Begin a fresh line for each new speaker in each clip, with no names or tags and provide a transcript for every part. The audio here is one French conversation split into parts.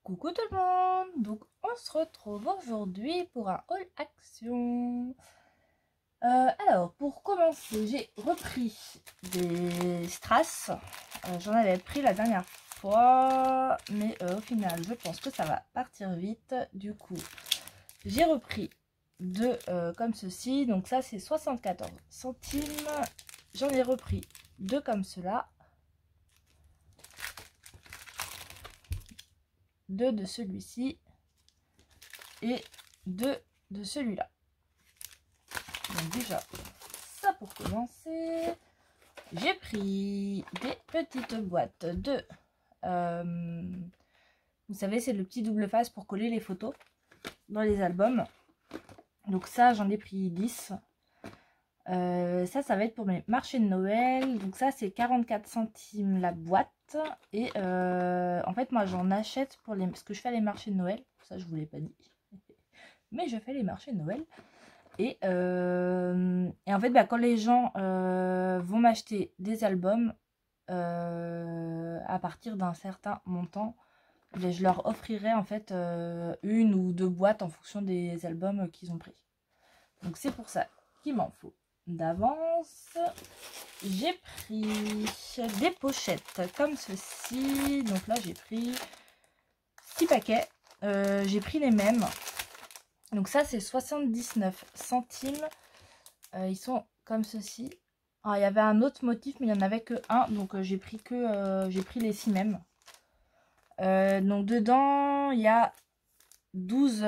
Coucou tout le monde, donc on se retrouve aujourd'hui pour un haul action. Alors pour commencer, j'ai repris des strass. J'en avais pris la dernière fois, mais au final je pense que ça va partir vite. Du coup j'ai repris deux comme ceci, donc ça c'est 74 centimes. J'en ai repris deux comme cela. Deux de celui-ci et deux de celui-là. Donc déjà, ça pour commencer, j'ai pris des petites boîtes de... vous savez, c'est le petit double face pour coller les photos dans les albums. Donc ça, j'en ai pris 10. Ça va être pour mes marchés de Noël. Donc ça, c'est 44 centimes la boîte. Et en fait, moi, j'en achète pour les... parce que je fais les marchés de Noël. Ça, je vous l'ai pas dit. Mais je fais les marchés de Noël. Et en fait, quand les gens vont m'acheter des albums à partir d'un certain montant, je leur offrirai en fait une ou deux boîtes en fonction des albums qu'ils ont pris. Donc c'est pour ça qu'il m'en faut d'avance. J'ai pris des pochettes comme ceci. Donc là, j'ai pris 6 paquets. J'ai pris les mêmes. Donc ça, c'est 79 centimes. Ils sont comme ceci. Alors, il y avait un autre motif, mais il n'y en avait que un. Donc j'ai pris les 6 mêmes. Donc dedans, il y a 12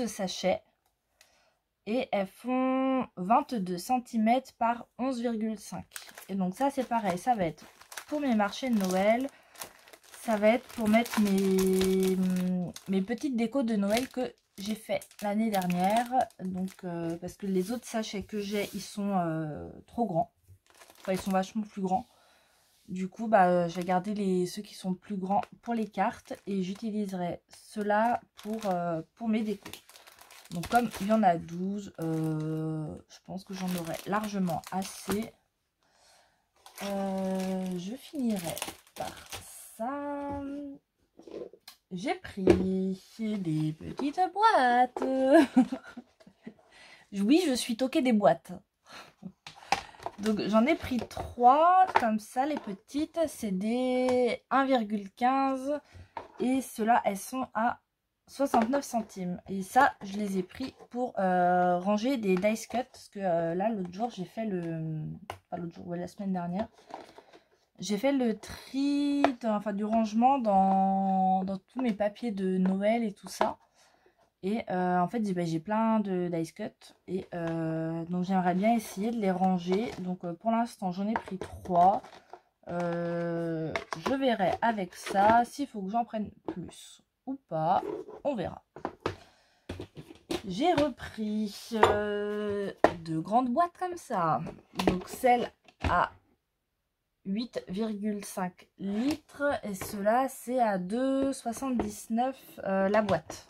sachets. Et elles font 22 cm par 11,5. Et donc ça, c'est pareil. Ça va être pour mes marchés de Noël. Ça va être pour mettre mes petites décos de Noël que j'ai fait l'année dernière. Donc parce que les autres sachets que j'ai, ils sont trop grands. Enfin, ils sont vachement plus grands. Du coup, je vais garder ceux qui sont plus grands pour les cartes. Et j'utiliserai ceux-là pour mes décos. Donc comme il y en a 12, je pense que j'en aurai largement assez. Je finirai par ça. J'ai pris des petites boîtes. Oui, je suis toquée des boîtes. Donc j'en ai pris 3 comme ça, les petites. C'est des 1,15 et ceux-là, elles sont à 69 centimes. Et ça, je les ai pris pour ranger des dice cut. Parce que là, l'autre jour, j'ai fait le... Enfin, l'autre jour, ouais, la semaine dernière. J'ai fait le tri, du rangement dans tous mes papiers de Noël et tout ça. Et en fait, j'ai plein de dice cut. Et donc, j'aimerais bien essayer de les ranger. Donc, pour l'instant, j'en ai pris 3. Je verrai avec ça s'il faut que j'en prenne plus ou pas, on verra. J'ai repris deux grandes boîtes comme ça. Donc celle à 8,5 litres et cela c'est à 2,79 la boîte.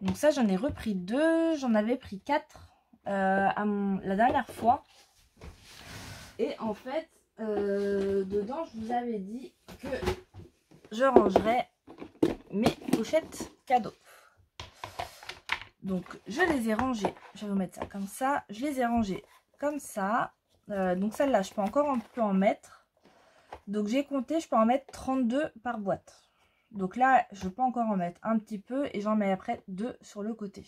Donc ça, j'en ai repris 2, j'en avais pris 4 la dernière fois. Et en fait, dedans, je vous avais dit que je rangerais mes pochettes cadeaux. Donc je les ai rangées, je vais vous mettre ça comme ça, je les ai rangées comme ça. Donc celle-là, je peux encore un peu en mettre. Donc j'ai compté, je peux en mettre 32 par boîte. Donc là, je peux encore en mettre un petit peu et j'en mets après 2 sur le côté.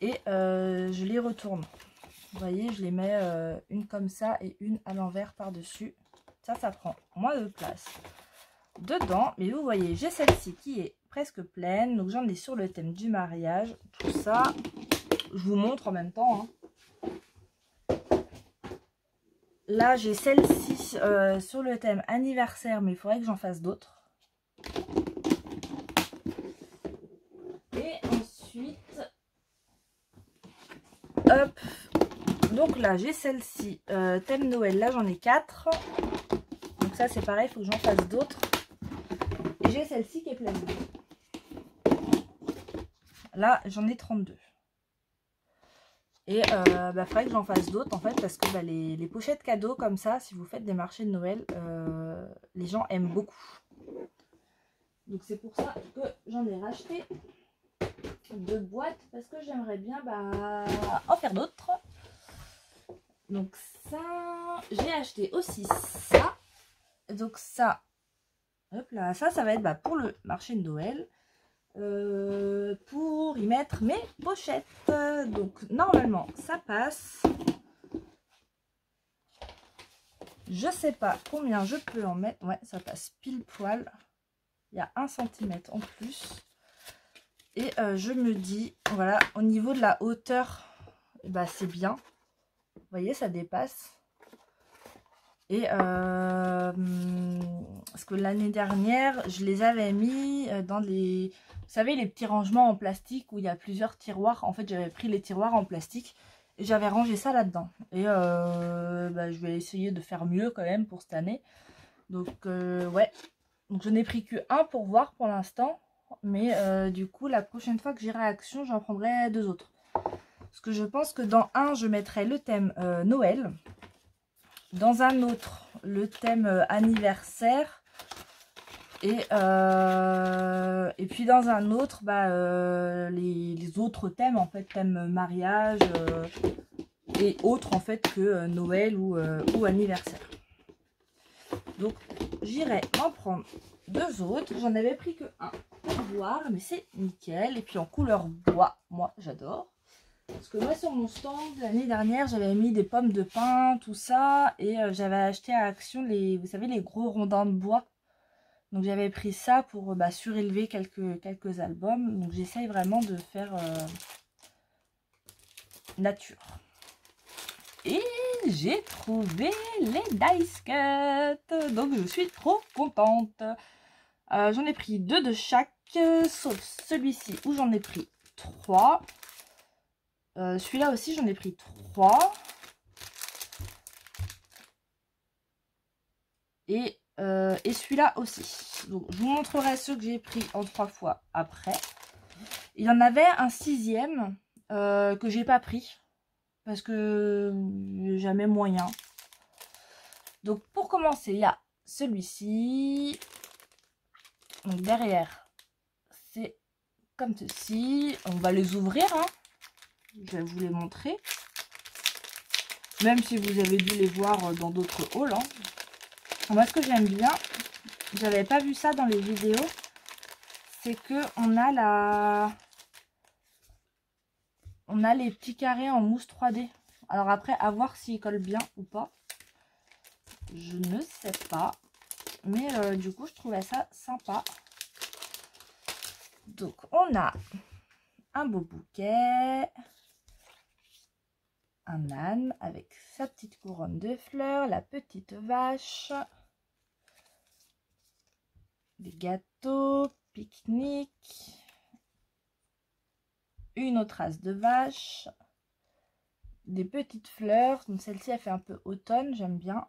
Et je les retourne. Vous voyez, je les mets une comme ça et une à l'envers par-dessus. Ça prend moins de place dedans. Mais vous voyez, j'ai celle-ci qui est presque pleine. Donc j'en ai sur le thème du mariage. Tout ça, je vous montre en même temps. Là, j'ai celle-ci sur le thème anniversaire, mais il faudrait que j'en fasse d'autres. Et ensuite, hop. Donc là, j'ai celle-ci, thème Noël. Là, j'en ai 4. Donc ça, c'est pareil, il faut que j'en fasse d'autres. Et j'ai celle-ci qui est pleine. Là, j'en ai 32. Et il faudrait que j'en fasse d'autres en fait, parce que les pochettes cadeaux comme ça, si vous faites des marchés de Noël, les gens aiment beaucoup. Donc c'est pour ça que j'en ai racheté 2 boîtes parce que j'aimerais bien en faire d'autres. Donc ça, j'ai acheté aussi ça. Donc ça, hop là, ça va être pour le marché de Noël. Pour y mettre mes pochettes. Donc normalement ça passe. Je sais pas combien je peux en mettre. Ouais, ça passe pile poil. Il y a 1 cm en plus. Et je me dis, voilà, au niveau de la hauteur, c'est bien. Vous voyez, ça dépasse. Et parce que l'année dernière, je les avais mis dans les... Vous savez, les petits rangements en plastique où il y a plusieurs tiroirs. En fait, j'avais pris les tiroirs en plastique et j'avais rangé ça là-dedans. Et je vais essayer de faire mieux quand même pour cette année. Donc, ouais. Donc, je n'ai pris que 1 pour voir pour l'instant. Mais du coup, la prochaine fois que j'irai à Action, j'en prendrai 2 autres. Parce que je pense que dans un, je mettrai le thème Noël. Dans un autre, le thème anniversaire. Et puis dans un autre, les autres thèmes, en fait, thème mariage et autres, en fait, que Noël ou anniversaire. Donc, j'irai en prendre 2 autres. J'en avais pris que 1 pour voir, mais c'est nickel. Et puis en couleur bois, moi, j'adore. Parce que moi, sur mon stand, l'année dernière, j'avais mis des pommes de pin, tout ça. Et j'avais acheté à Action, vous savez, les gros rondins de bois. Donc j'avais pris ça pour surélever quelques albums. Donc j'essaye vraiment de faire nature. Et j'ai trouvé les dice cuts. Donc je suis trop contente. J'en ai pris 2 de chaque, sauf celui-ci où j'en ai pris 3. Celui-là aussi j'en ai pris 3. Et celui-là aussi. Donc je vous montrerai ceux que j'ai pris en 3 fois après. Il y en avait un 6e que j'ai pas pris. Parce que jamais moyen. Donc pour commencer, il y a celui-ci. Donc derrière, c'est comme ceci. On va les ouvrir. Hein. Je vais vous les montrer. Même si vous avez dû les voir dans d'autres hauls. Hein. Moi, ce que j'aime bien, j'avais pas vu ça dans les vidéos, c'est que on a les petits carrés en mousse 3D. Alors après, à voir s'ils collent bien ou pas. Je ne sais pas. Mais du coup, je trouvais ça sympa. Donc, on a un beau bouquet. Un âne avec sa petite couronne de fleurs. La petite vache. Des gâteaux. Pique-nique. Une autre race de vache. Des petites fleurs. Donc celle-ci, elle fait un peu automne. J'aime bien.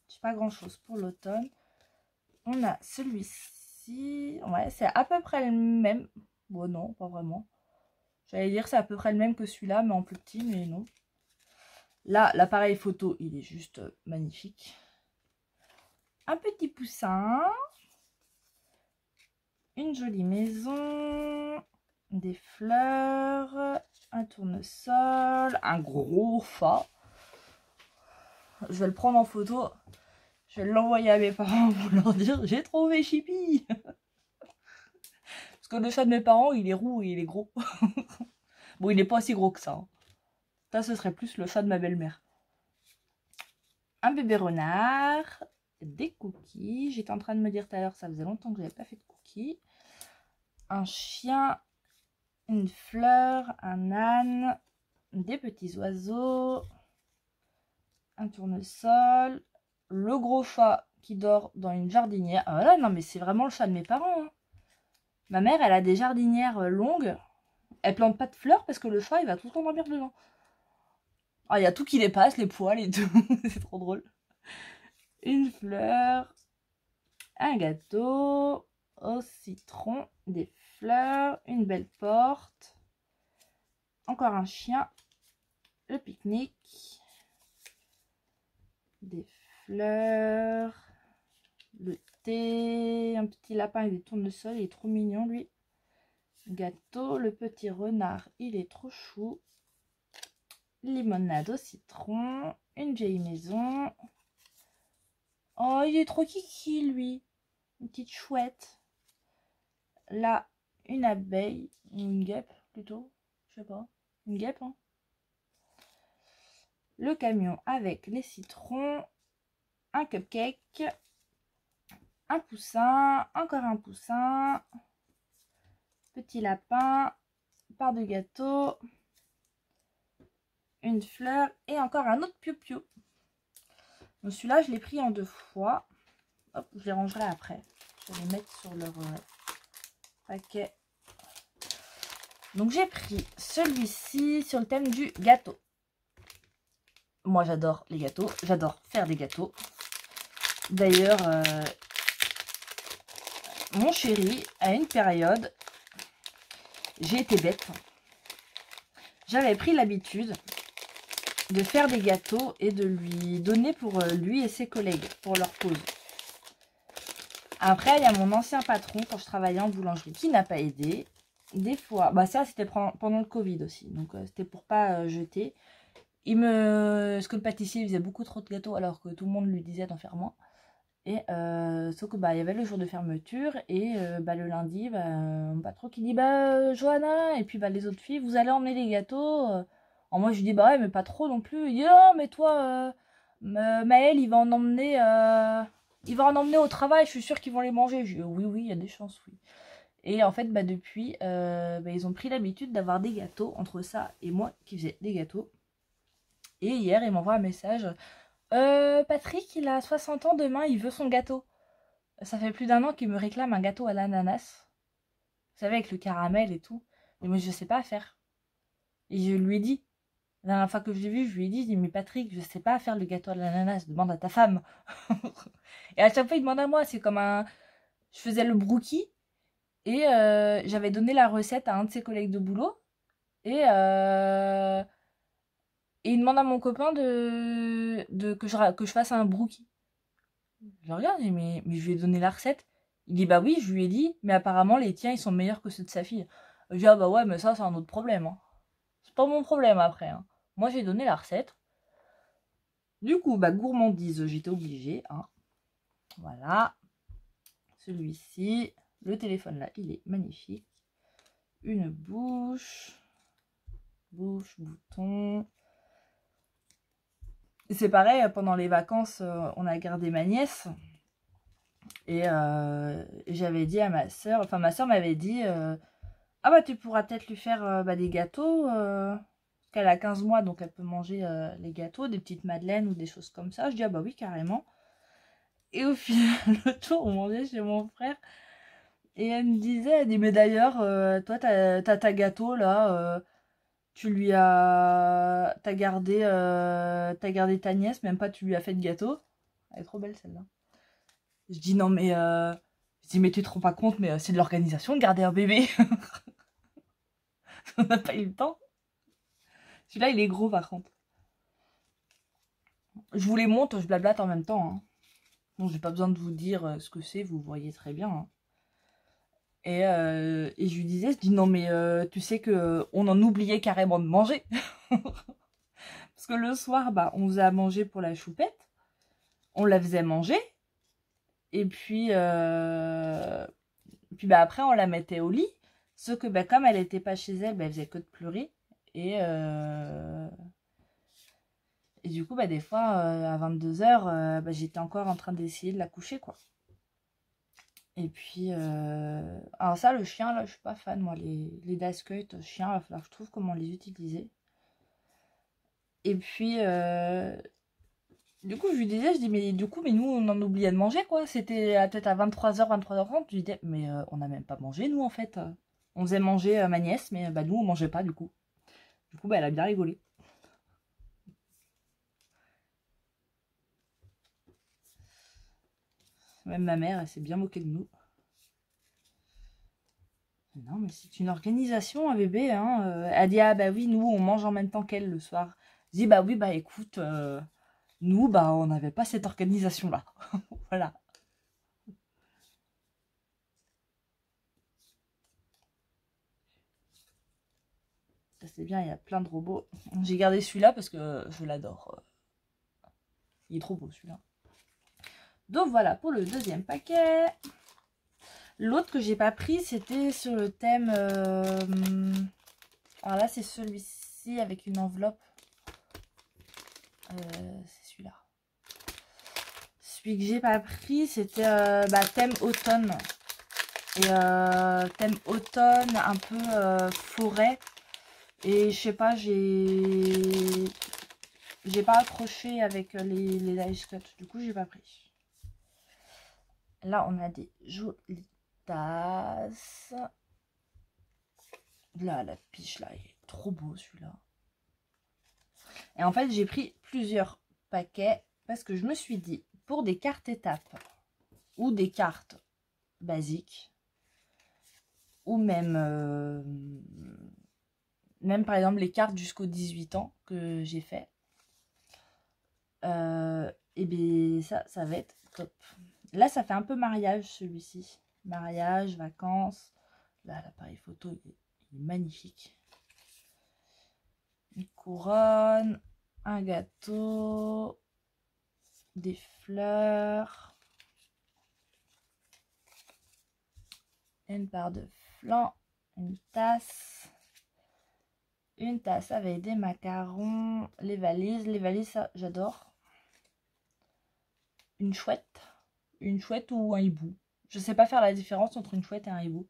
Je pas grand-chose pour l'automne. On a celui-ci. Ouais, c'est à peu près le même. Bon, non, pas vraiment. J'allais dire c'est à peu près le même que celui-là, mais en plus petit, mais non. Là, l'appareil photo, il est juste magnifique. Un petit poussin. Une jolie maison. Des fleurs. Un tournesol. Un gros chat. Je vais le prendre en photo. Je vais l'envoyer à mes parents pour leur dire j'ai trouvé Chippy. Parce que le chat de mes parents, il est roux et il est gros. Bon, il n'est pas aussi gros que ça. Hein. Ça, ce serait plus le chat de ma belle-mère. Un bébé renard. Des cookies. J'étais en train de me dire tout à l'heure, ça faisait longtemps que je n'avais pas fait de cookies. Un chien. Une fleur. Un âne. Des petits oiseaux. Un tournesol. Le gros chat qui dort dans une jardinière. Ah là, non, mais c'est vraiment le chat de mes parents. Hein. Ma mère, elle a des jardinières longues. Elle plante pas de fleurs parce que le chat, il va tout le temps dormir dedans. Ah, il y a tout qui dépasse, les poils et tout. C'est trop drôle. Une fleur. Un gâteau. Au citron. Des fleurs. Une belle porte. Encore un chien. Le pique-nique. Des fleurs. Le apporté un petit lapin et des tournesols. Il est trop mignon, lui. Gâteau. Le petit renard, il est trop chou. Limonade au citron. Une vieille maison. Oh, il est trop kiki, lui. Une petite chouette. Là, une abeille. Une guêpe, plutôt. Je sais pas. Une guêpe, hein. Le camion avec les citrons. Un cupcake. Un poussin. Encore un poussin. Petit lapin. Part de gâteau. Une fleur. Et encore un autre piou-piou. Donc celui-là, je l'ai pris en 2 fois. Hop, je les rangerai après. Je vais les mettre sur leur paquet. Donc j'ai pris celui-ci sur le thème du gâteau. Moi j'adore les gâteaux, j'adore faire des gâteaux. D'ailleurs, mon chéri, à une période, j'ai été bête. J'avais pris l'habitude de faire des gâteaux et de lui donner pour lui et ses collègues, pour leur pause. Après, il y a mon ancien patron, quand je travaillais en boulangerie, qui n'a pas aidé. Des fois, bah ça c'était pendant le Covid aussi, donc c'était pour pas jeter. Parce que le pâtissier il faisait beaucoup trop de gâteaux alors que tout le monde lui disait d'en faire moins. Et sauf que bah il y avait le jour de fermeture et bah le lundi, bah, mon patron qui dit bah Johanna et puis bah les autres filles, vous allez emmener les gâteaux. Alors moi je lui dis bah ouais mais pas trop non plus. Il dit non mais toi Maël il va en emmener au travail, je suis sûre qu'ils vont les manger. Je dis oui il y a des chances oui. Et en fait, bah, depuis, ils ont pris l'habitude d'avoir des gâteaux entre ça et moi qui faisais des gâteaux. Et hier, il m'envoie un message. Patrick, il a 60 ans demain, il veut son gâteau. Ça fait plus d'1 an qu'il me réclame un gâteau à l'ananas. Vous savez, avec le caramel et tout. Mais moi, je sais pas faire. Et je lui ai dit, la dernière fois que je l'ai vu, je lui ai dit, je dis, mais Patrick, je sais pas faire le gâteau à l'ananas, demande à ta femme. Et à chaque fois, il demande à moi. C'est comme un... Je faisais le brookie. Et j'avais donné la recette à un de ses collègues de boulot. Et il demande à mon copain que je fasse un brookie. Je regarde, je dis, mais je lui ai donné la recette. Il dit, bah oui, je lui ai dit, mais apparemment, les tiens, ils sont meilleurs que ceux de sa fille. Je dis, ah bah ouais, mais ça, c'est un autre problème. Hein. C'est pas mon problème après. Hein. Moi, j'ai donné la recette. Du coup, bah, gourmandise, j'étais obligée. Hein. Voilà. Celui-ci. Le téléphone, là, il est magnifique. Une bouche, bouton. C'est pareil, pendant les vacances, on a gardé ma nièce. Et j'avais dit à ma soeur, enfin ma soeur m'avait dit, ah bah tu pourras peut-être lui faire des gâteaux, parce qu'elle a 15 mois, donc elle peut manger les gâteaux, des petites madeleines ou des choses comme ça. Je dis, ah bah oui, carrément. Et au final, le jour, on mangeait chez mon frère. Et elle me disait, elle dit, mais d'ailleurs, toi, t'as ta gâteau, là, t'as gardé ta nièce, même pas tu lui as fait de gâteau. Elle est trop belle, celle-là. Je dis, non, mais, je dis, mais tu te rends pas compte, mais c'est de l'organisation de garder un bébé. On n'a pas eu le temps. Celui-là, il est gros, par contre. Je vous les montre, je blablate en même temps. Hein. Bon, j'ai pas besoin de vous dire ce que c'est, vous voyez très bien. Hein. Et je lui disais, je dis non mais tu sais que on en oubliait carrément de manger. Parce que le soir, bah, on faisait à manger pour la choupette. On la faisait manger. Et puis bah, après, on la mettait au lit. Sauf que bah, comme elle n'était pas chez elle, bah, elle faisait que de pleurer. Et du coup, bah, des fois, à 22 h, bah, j'étais encore en train d'essayer de la coucher, quoi. Et puis, alors ça, le chien, là, je suis pas fan, moi. Les Daskeut, chiens, il va falloir que je trouve comment les utiliser. Et puis, du coup, je lui disais, je dis, mais du coup, mais nous, on en oubliait de manger, quoi. C'était peut-être à 23 h, 23 h 30. Je lui disais, mais on n'a même pas mangé, nous, en fait. On faisait manger ma nièce, mais bah, nous, on mangeait pas, du coup. Du coup, bah, elle a bien rigolé. Même ma mère, elle s'est bien moquée de nous. Non, mais c'est une organisation, un bébé. Hein. Elle dit, ah bah oui, nous, on mange en même temps qu'elle le soir. Je dis, bah oui, bah écoute, nous, bah on n'avait pas cette organisation-là. Voilà. Ça c'est bien, il y a plein de robots. J'ai gardé celui-là parce que je l'adore. Il est trop beau celui-là. Donc voilà pour le deuxième paquet. L'autre que j'ai pas pris, c'était sur le thème... Alors là, c'est celui-ci avec une enveloppe. C'est celui-là. Celui que j'ai pas pris, c'était thème automne. Et thème automne, un peu forêt. Et je sais pas, j'ai pas accroché avec les dice cut. Du coup, j'ai pas pris. Là, on a des jolies tasses. Là, la piche, là, il est trop beau, celui-là. Et en fait, j'ai pris plusieurs paquets parce que je me suis dit, pour des cartes étapes ou des cartes basiques, ou même par exemple les cartes jusqu'aux 18 ans que j'ai fait, et bien ça va être top. Là, ça fait un peu mariage celui-ci. Mariage, vacances. Là, l'appareil photo, il est magnifique. Une couronne, un gâteau, des fleurs, une barre de flan, une tasse avec des macarons, les valises, ça j'adore. Une chouette ou un hibou. Je sais pas faire la différence entre une chouette et un hibou.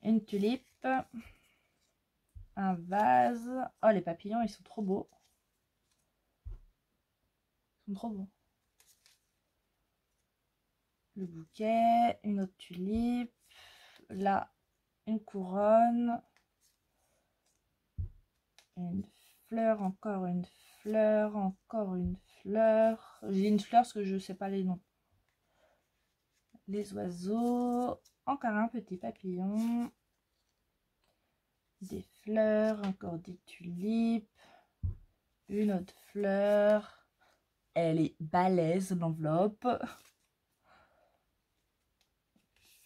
Une tulipe, un vase. Oh, les papillons, ils sont trop beaux. Ils sont trop beaux. Le bouquet, une autre tulipe. Là, une couronne. Une fleur, encore une fleur, encore une fleur. J'ai une fleur parce que je sais pas les noms. Les oiseaux. Encore un petit papillon. Des fleurs, encore des tulipes. Une autre fleur. Elle est balèze, l'enveloppe.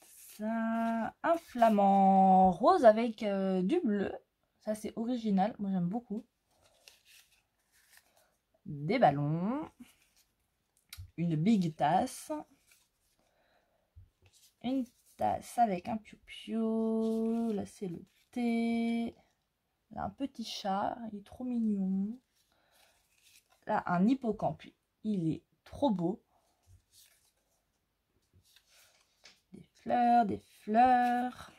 Ça, un flamant rose avec du bleu. Ça, c'est original. Moi, j'aime beaucoup. Des ballons. Une big tasse. Une tasse avec un piou-piou. Là, c'est le thé. Là, un petit chat. Il est trop mignon. Là, un hippocampe. Il est trop beau. Des fleurs.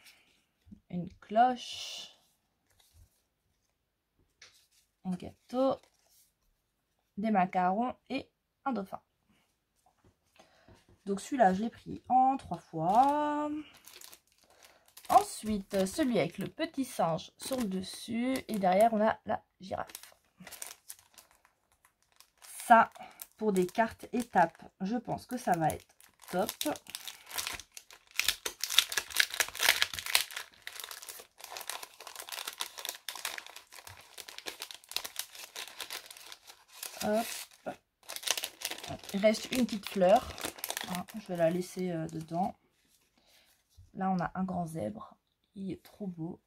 Une cloche. Un gâteau. Des macarons et un dauphin. Donc celui-là, je l'ai pris en 3 fois. Ensuite, celui avec le petit singe sur le dessus. Et derrière, on a la girafe. Ça, pour des cartes étapes, je pense que ça va être top. Hop. Il reste une petite fleur. Je vais la laisser dedans. Là, on a un grand zèbre. Il est trop beau.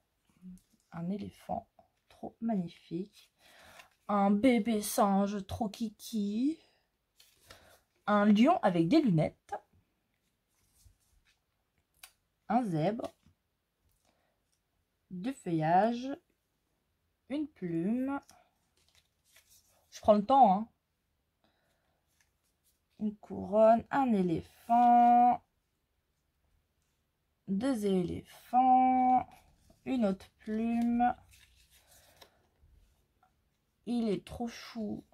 Un éléphant. Trop magnifique. Un bébé singe trop kiki. Un lion avec des lunettes. Un zèbre. Du feuillage. Une plume. Je prends le temps, hein. Une couronne. Un éléphant. 2 éléphants. Une autre plume. Il est trop chou.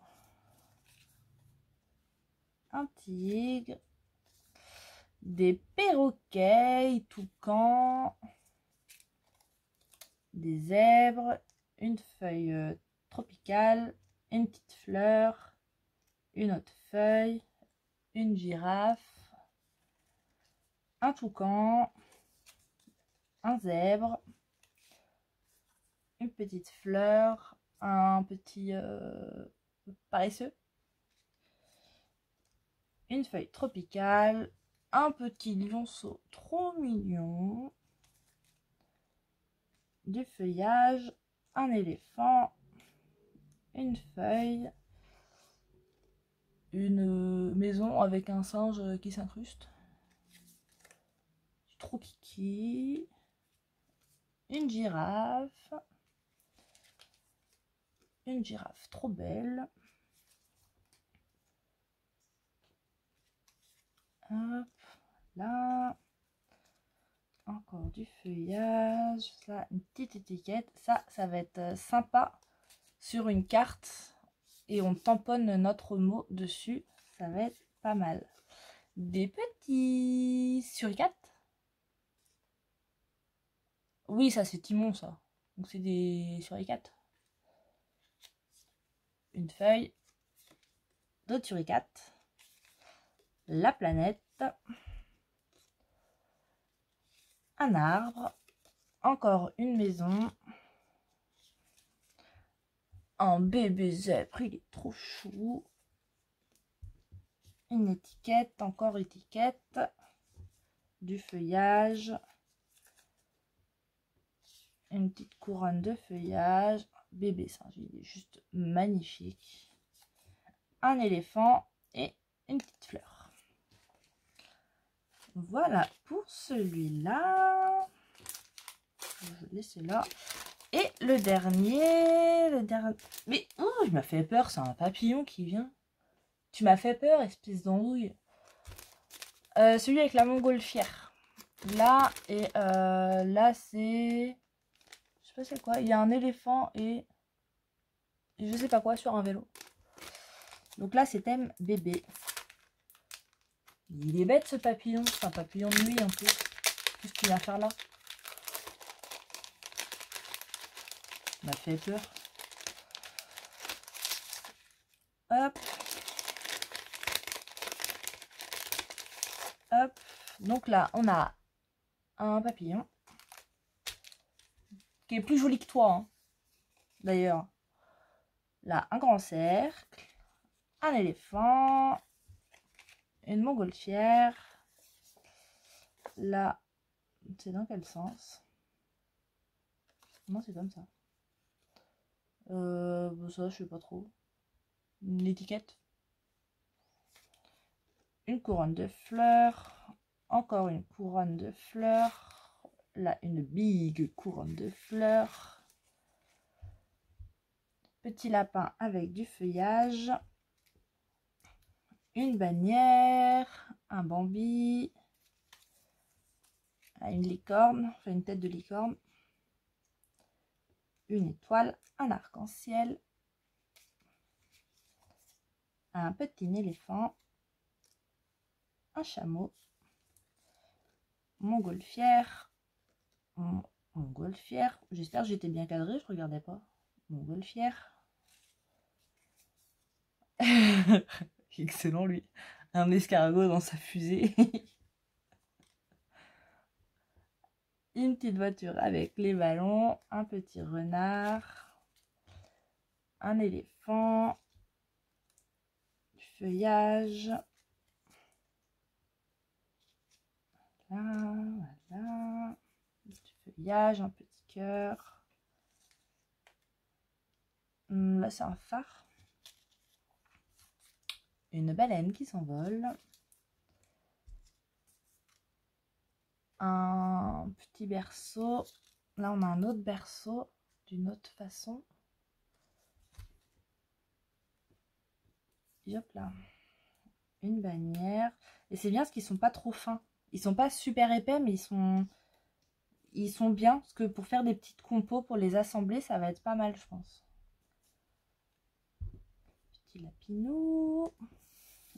Un tigre. Des perroquets, toucans. Des zèbres. Une feuille tropicale. Une petite fleur. Une autre feuille. Une girafe. Un toucan. Un zèbre. Une petite fleur. Un petit paresseux. Une feuille tropicale. Un petit lionceau trop mignon. Du feuillage. un éléphant, une feuille, une maison avec un singe qui s'incruste, trop kiki, une girafe trop belle. Hop, là, encore du feuillage, ça, une petite étiquette, ça va être sympa sur une carte et on tamponne notre mot dessus, ça va être pas mal. Des petits suricates. Oui, ça c'est Timon, ça. Donc c'est des suricates. Une feuille, d'autres suricates, la planète, un arbre, encore une maison, un bébé zèbre, il est trop chou, une étiquette, encore étiquette, du feuillage, une petite couronne de feuillage, bébé singe, il est juste magnifique, un éléphant et une petite fleur. Voilà pour celui-là. Je vais laisser là. Et le dernier. Mais oh, il m'a fait peur, c'est un papillon qui vient. Tu m'as fait peur, espèce d'andouille. Celui avec la montgolfière. Là, et là, c'est... Je sais pas c'est quoi. Il y a un éléphant et... Je sais pas quoi sur un vélo. Donc là, c'est thème bébé. Il est bête ce papillon. C'est un papillon de nuit un peu. Qu'est-ce qu'il vient faire là? Il m'a fait peur. Hop. Hop. Donc là, on a un papillon. Qui est plus joli que toi. Hein. D'ailleurs. Là, un grand cercle. Un éléphant. Une montgolfière. Là, c'est dans quel sens? Non, c'est comme ça. Ça, je sais pas trop. Une étiquette. Une couronne de fleurs. Encore une couronne de fleurs. Là, une big couronne de fleurs. Petit lapin avec du feuillage. Une bannière. Un Bambi. Une licorne. Enfin, une tête de licorne. Une étoile. Un arc-en-ciel. Un petit éléphant. Un chameau. Montgolfière. Montgolfière. J'espère que j'étais bien cadré, je regardais pas. Montgolfière. Excellent lui. Un escargot dans sa fusée. Une petite voiture avec les ballons. Un petit renard. Un éléphant. Du feuillage. Voilà, voilà. Du feuillage, un petit cœur. Là, c'est un phare. Une baleine qui s'envole. Un petit berceau. Là, on a un autre berceau d'une autre façon. Et hop là. Une bannière. Et c'est bien parce qu'ils sont pas trop fins. Ils sont pas super épais, mais ils sont bien. Parce que pour faire des petites compos, pour les assembler, ça va être pas mal, je pense. Petit lapinou.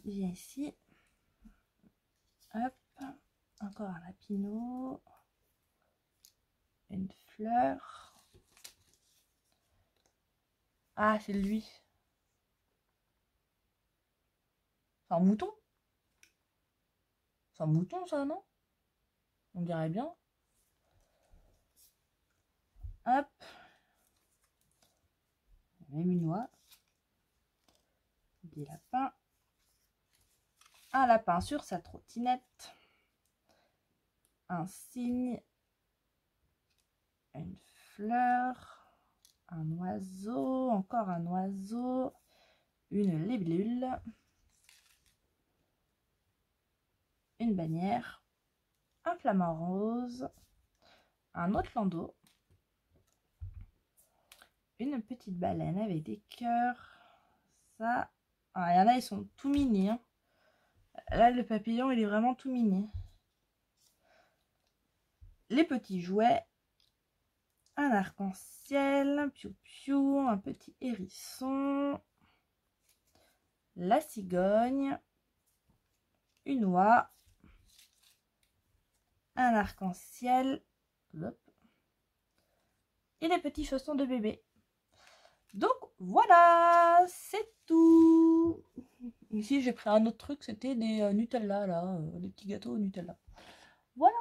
Il vient ici. Hop. Encore un lapinou. Une fleur. Ah, c'est lui. C'est un mouton. C'est un mouton, ça, non? On dirait bien. Hop. Les minois. Des lapins. Un lapin sur sa trottinette. Un cygne. Une fleur. un oiseau, encore un oiseau, une libellule, une bannière, un flamant rose, un autre landau, une petite baleine avec des cœurs. Ça, il y en a, ils sont tout mini. Hein. Là, le papillon, il est vraiment tout mini. Les petits jouets, un arc-en-ciel, un piou-piou, un petit hérisson, la cigogne, une oie, un arc-en-ciel, et les petits chaussons de bébé. Donc voilà, c'est tout. Ici j'ai pris un autre truc, c'était des Nutella là, des petits gâteaux au Nutella. Voilà.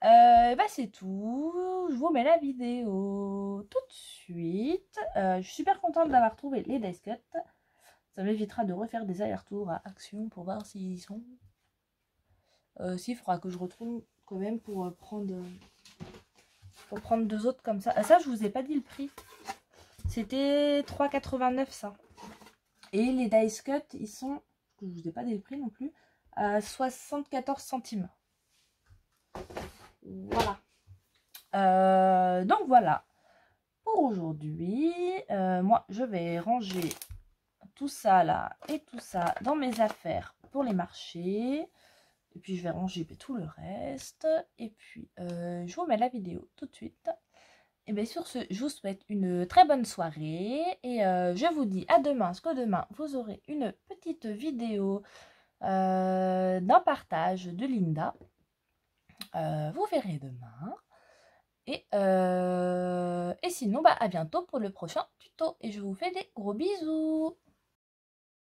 Bah c'est tout. Je vous mets la vidéo tout de suite. Je suis super contente d'avoir trouvé les dice cuts. Ça m'évitera de refaire des allers-retours à Action pour voir s'ils sont. S'il faudra que je retrouve quand même pour prendre deux autres comme ça. Ah, ça, je vous ai pas dit le prix. C'était 3,89 ça. Et les dice cuts, ils sont, je vous ai pas dit le prix non plus, à 74 centimes. Voilà. Donc voilà. Pour aujourd'hui, moi, je vais ranger tout ça là et tout ça dans mes affaires pour les marchés. Et puis, je vais ranger tout le reste. Et puis, je vous mets la vidéo tout de suite. Et bien sur ce, je vous souhaite une très bonne soirée. Et je vous dis à demain, parce que demain, vous aurez une petite vidéo d'un partage de Linda. Vous verrez demain. Et sinon, bah, à bientôt pour le prochain tuto. Et je vous fais des gros bisous.